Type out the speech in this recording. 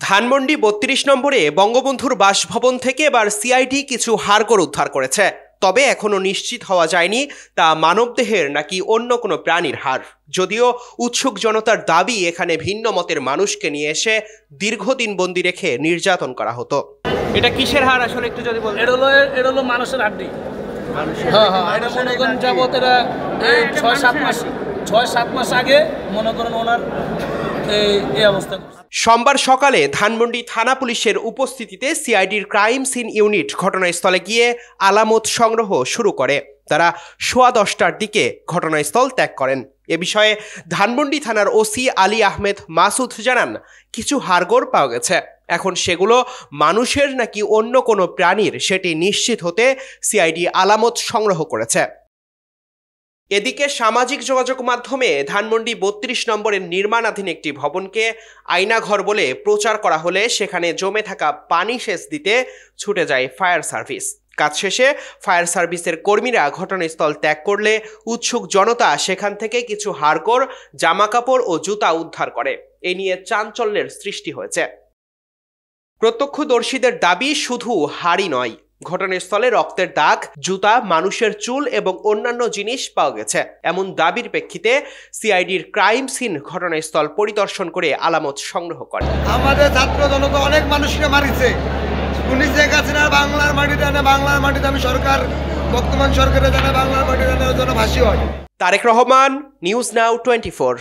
ধানমন্ডি ৩২ নম্বরে বঙ্গবন্ধুর বাসভবন থেকে এবার সিআইডি কিছু হাড়গোড় উদ্ধার করেছে। তবে এখনো নিশ্চিত হওয়া যায়নি তা মানবদেহের নাকি অন্য কোনো প্রাণীর হাড়। যদিও উৎসুক জনতার দাবি এখানে ভিন্ন মতের মানুষকে নিয়ে এসে দীর্ঘদিন বন্দি রেখে নির্যাতন করা হতো। এটা কিসের হাড় আসলে একটু যদি বলেন? এটা হলো মানুষের হাড্ডি। হ্যাঁ, এটা মনে করেন যাবত এরা ৬-৭ মাস আগে মনে করেন ওনার এই অবস্থা। সোমবার সকালে ধানমন্ডি থানা পুলিশের উপস্থিতিতে সিআইডির ক্রাইম সিন ইউনিট ঘটনাস্থলে গিয়ে আলামত সংগ্রহ শুরু করে। তারা 10:15টার দিকে ঘটনাস্থল ত্যাগ করেন। এ বিষয়ে ধানমন্ডি থানার ওসি আলী আহমেদ মাসুদ জানান, কিছু হাড়গোড় পাওয়া গেছে। এখন সেগুলো মানুষের নাকি অন্য কোনো প্রাণীর সেটি নিশ্চিত হতে সিআইডি আলামত সংগ্রহ করেছে। এদিকে সামাজিক যোগাযোগ মাধ্যমে ধানমন্ডি ৩২ নম্বরের নির্মাণাধীন একটি ভবনকে আয়নাঘর বলে প্রচার করা হলে সেখানে জমে থাকা পানি সেচ দিতে ছুটে যায় ফায়ার সার্ভিস। কাজ শেষে ফায়ার সার্ভিসের কর্মীরা ঘটনাস্থল ত্যাগ করলে উৎসুক জনতা সেখান থেকে কিছু হাড়গোড়, জামাকাপড় ও জুতা উদ্ধার করে। এ নিয়ে চাঞ্চল্যের সৃষ্টি হয়েছে। প্রত্যক্ষদর্শীদের দাবি, শুধু হাড়ই নয়, ঘটনাস্থলে রক্তের দাগ, জুতা, মানুষের চুল এবং অন্যান্য জিনিস পাওয়া গেছে। এমন দাবির প্রেক্ষিতে সিআইডির ক্রাইম সিন ঘটনাস্থল পরিদর্শন করে আলামত সংগ্রহ করে। আমাদের ছাত্র জনতা অনেক মানুষকে মারিছে। পুলিশ দেখাচ্ছেন বাংলার মাটিতে আনে, বাংলার মাটিতে আমি সরকার, বর্তমান সরকারের জানে বাংলার মাটিতে আনার জন্য ভাসি হয়। Tarek Rahman, news now 24।